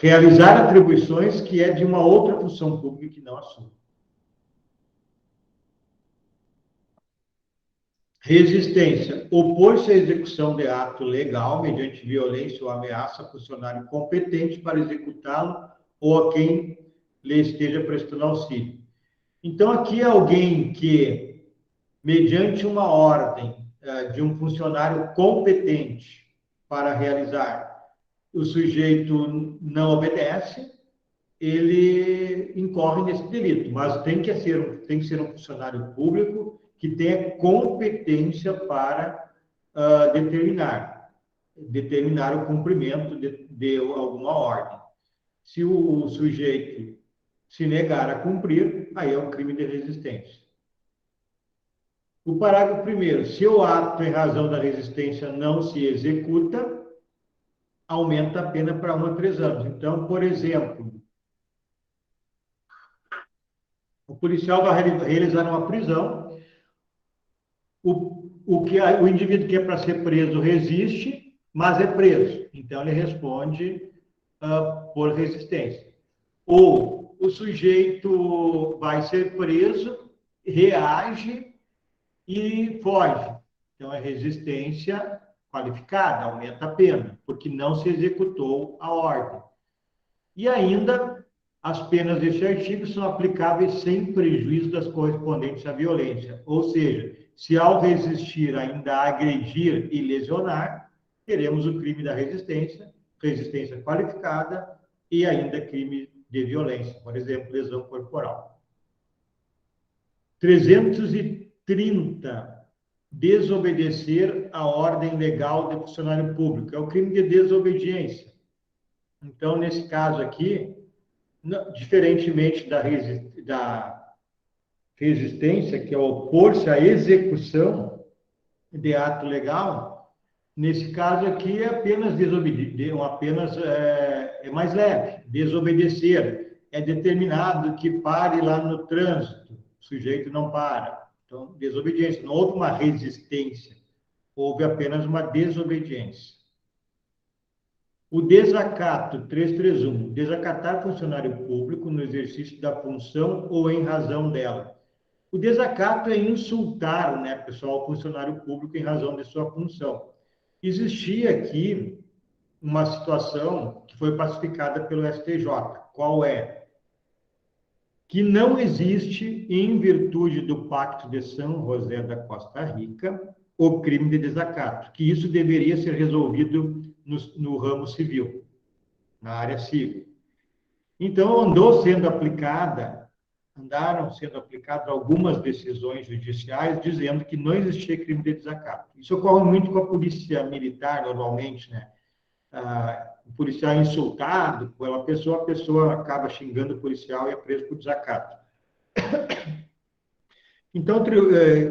realizar atribuições que é de uma outra função pública que não assume. Resistência. Opor-se à execução de ato legal mediante violência ou ameaça a funcionário competente para executá-lo ou a quem lhe esteja prestando auxílio. Então, aqui é alguém que, mediante uma ordem de um funcionário competente para realizar, o sujeito não obedece, ele incorre nesse delito, mas tem que ser um funcionário público que tenha competência para determinar o cumprimento de alguma ordem. Se o sujeito se negar a cumprir, aí é um crime de resistência. O parágrafo 1º, se o ato em razão da resistência não se executa, aumenta a pena para 1 a 3 anos. Então, por exemplo, o policial vai realizar uma prisão, o indivíduo que é para ser preso resiste, mas é preso. Então, ele responde por resistência. Ou o sujeito vai ser preso, reage e foge. Então, é resistência qualificada, aumenta a pena, porque não se executou a ordem. E ainda, as penas deste artigo são aplicáveis sem prejuízo das correspondentes à violência. Ou seja, se ao resistir ainda agredir e lesionar, teremos o crime da resistência, resistência qualificada e ainda crime de violência, por exemplo, lesão corporal. 330. Desobedecer a ordem legal de funcionário público. É o crime de desobediência. Então, nesse caso aqui, diferentemente da resistência, que é opor-se à execução de ato legal, nesse caso aqui é apenas desobedecer, é mais leve. Desobedecer é determinado que pare lá no trânsito, o sujeito não para. Então, desobediência. Não houve uma resistência, houve apenas uma desobediência. O desacato, 331, desacatar funcionário público no exercício da função ou em razão dela. O desacato é insultar, né, pessoal, o funcionário público em razão de sua função. Existia aqui uma situação que foi pacificada pelo STJ. Qual é? Que não existe, em virtude do Pacto de São José da Costa Rica, o crime de desacato, que isso deveria ser resolvido no ramo civil, na área civil. Então, andaram sendo aplicadas algumas decisões judiciais dizendo que não existia crime de desacato. Isso ocorre muito com a polícia militar, normalmente, né? O policial é insultado pela pessoa, a pessoa acaba xingando o policial e é preso por desacato. Então,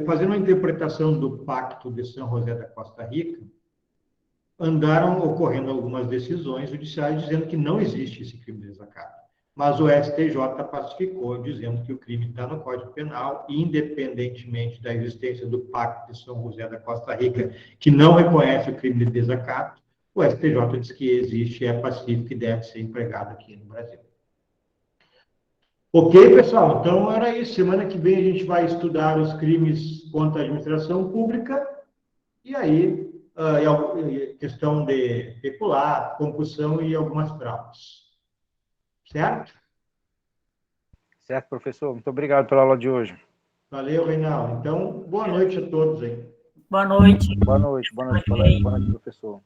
fazendo uma interpretação do Pacto de São José da Costa Rica, andaram ocorrendo algumas decisões judiciais dizendo que não existe esse crime de desacato. Mas o STJ pacificou, dizendo que o crime está no Código Penal, independentemente da existência do Pacto de São José da Costa Rica, que não reconhece o crime de desacato. O STJ diz que existe, é pacífico e deve ser empregado aqui no Brasil. Ok, pessoal? Então, era isso. Semana que vem a gente vai estudar os crimes contra a administração pública e aí questão de peculato, concussão e algumas fraudes. Certo? Certo, professor. Muito obrigado pela aula de hoje. Valeu, Reinaldo. Então, boa noite a todos aí. Boa noite. Boa noite, colega. Boa noite, professor.